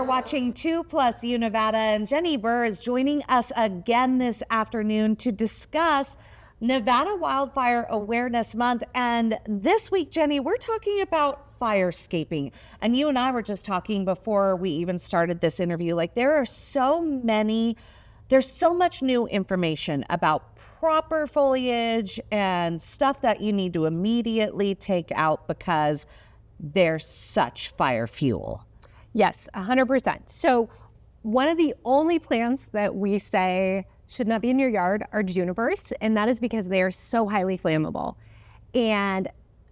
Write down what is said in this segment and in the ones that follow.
are watching 2+ Nevada, and Jenni Burr is joining us again this afternoon to discuss Nevada Wildfire Awareness Month. And this week, Jenni, we're talking about firescaping. And you and I were just talking before we even started this interview, like there's so much new information about proper foliage and stuff that you need to immediately take out because they're such fire fuel. Yes, 100%. So one of the only plants that we say should not be in your yard are junipers, and that is because they are so highly flammable. And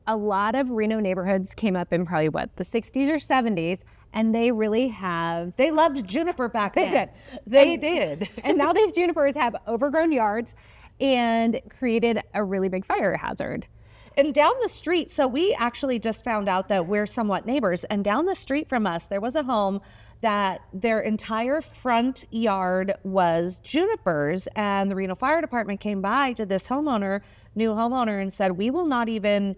a lot of Reno neighborhoods came up in probably the 60s or 70s, and they really have... They loved juniper back then. They did. And now these junipers have overgrown yards and created a really big fire hazard. And down the street, so we actually just found out that we're somewhat neighbors, and down the street from us, there was a home that their entire front yard was junipers, and the Reno Fire Department came by to this new homeowner, and said, we will not even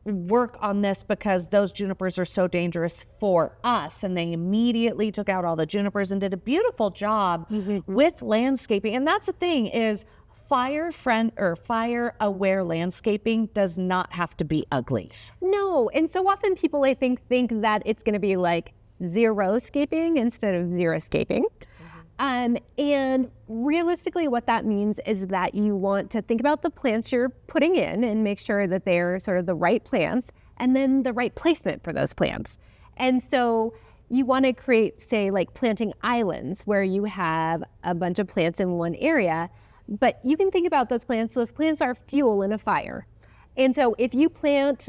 work on this because those junipers are so dangerous for us. And they immediately took out all the junipers and did a beautiful job with landscaping. And that's the thing is, fire-aware landscaping does not have to be ugly. No, and so often people, I think that it's going to be like zero-scaping instead of zero-scaping. And realistically, what that means is that you want to think about the plants you're putting in and make sure that they're sort of the right plants and then the right placement for those plants. And so you want to create, say, like planting islands where you have a bunch of plants in one area. But you can think about those plants are fuel in a fire. And so if you plant,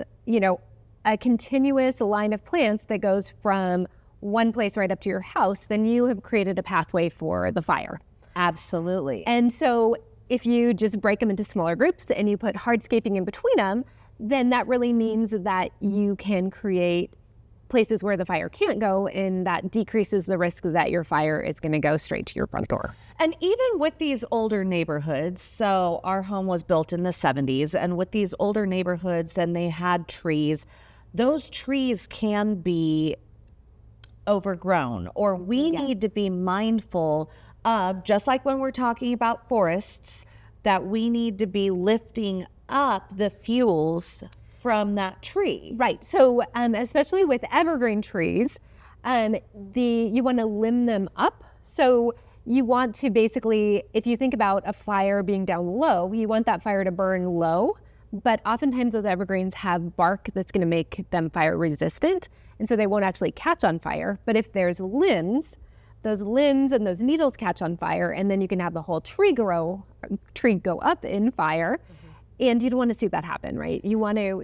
a continuous line of plants that goes from one place right up to your house, then you have created a pathway for the fire. Absolutely. And so if you just break them into smaller groups and you put hardscaping in between them, then that really means that you can create places where the fire can't go, and that decreases the risk that your fire is going to go straight to your front door. And even with these older neighborhoods, so our home was built in the 70s, and with these older neighborhoods, and they had trees, those trees can be overgrown, or we need to be mindful of, just like when we're talking about forests, that we need to be lifting up the fuels from that tree. Right. So especially with evergreen trees, you want to limb them up. So you want to basically, if you think about a fire being down low, you want that fire to burn low, but oftentimes those evergreens have bark that's going to make them fire resistant, and so they won't actually catch on fire. But if there's limbs, those limbs and those needles catch on fire, and then you can have the whole tree go up in fire. And you don't want to see that happen, right?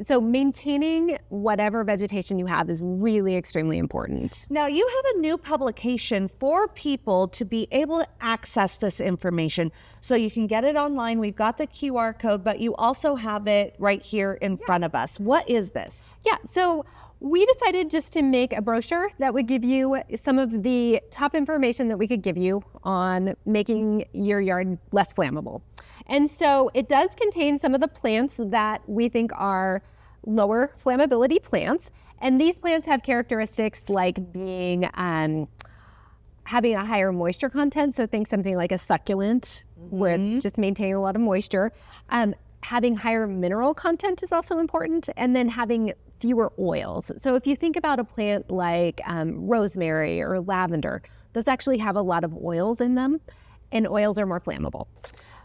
So maintaining whatever vegetation you have is really extremely important. Now, you have a new publication for people to be able to access this information. So you can get it online. We've got the QR code, but you also have it right here in front of us. What is this? Yeah, so we decided just to make a brochure that would give you some of the top information that we could give you on making your yard less flammable. And so it does contain some of the plants that we think are lower flammability plants. And these plants have characteristics like being having a higher moisture content. So think something like a succulent, where it's just maintaining a lot of moisture. Having higher mineral content is also important, and then having fewer oils. So if you think about a plant like rosemary or lavender, those actually have a lot of oils in them, and oils are more flammable.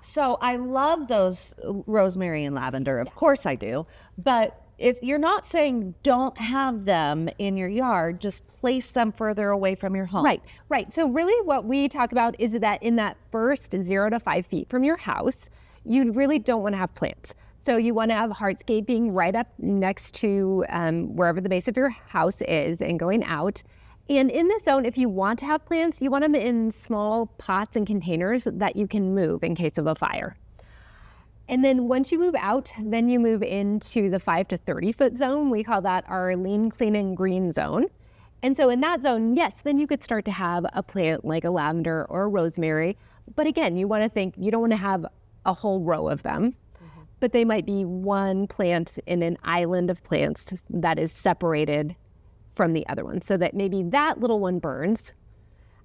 So I love those rosemary and lavender. Of course I do. But you're not saying don't have them in your yard, just place them further away from your home. Right. So really what we talk about is that in that first 0 to 5 feet from your house, you really don't want to have plants. So you want to have hardscaping right up next to wherever the base of your house is and going out. And in this zone, if you want to have plants, you want them in small pots and containers that you can move in case of a fire. And then once you move out, then you move into the 5 to 30 foot zone. We call that our lean, clean, and green zone. And so in that zone, yes, then you could start to have a plant like a lavender or a rosemary. But again, you want to think, you don't want to have a whole row of them, but they might be one plant in an island of plants that is separated from the other one so that maybe that little one burns.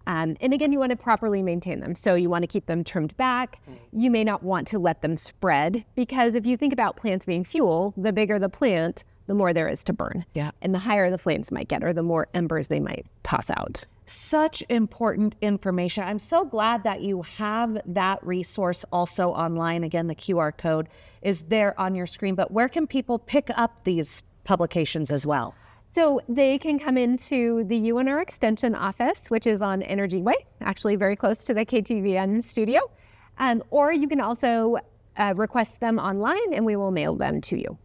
And again, you want to properly maintain them. So you want to keep them trimmed back. You may not want to let them spread because if you think about plants being fuel, the bigger the plant, the more there is to burn. Yeah. And the higher the flames might get or the more embers they might toss out. Such important information. I'm so glad that you have that resource also online. Again, the QR code is there on your screen, but where can people pick up these publications as well? So they can come into the UNR Extension office, which is on Energy Way, actually very close to the KTVN studio. Or you can also request them online and we will mail them to you.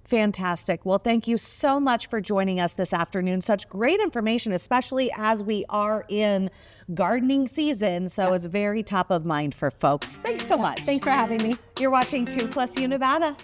Fantastic. Well, thank you so much for joining us this afternoon. Such great information, especially as we are in gardening season. So it's very top of mind for folks. Thanks so much. Thanks for having me. You're watching 2+ U Nevada.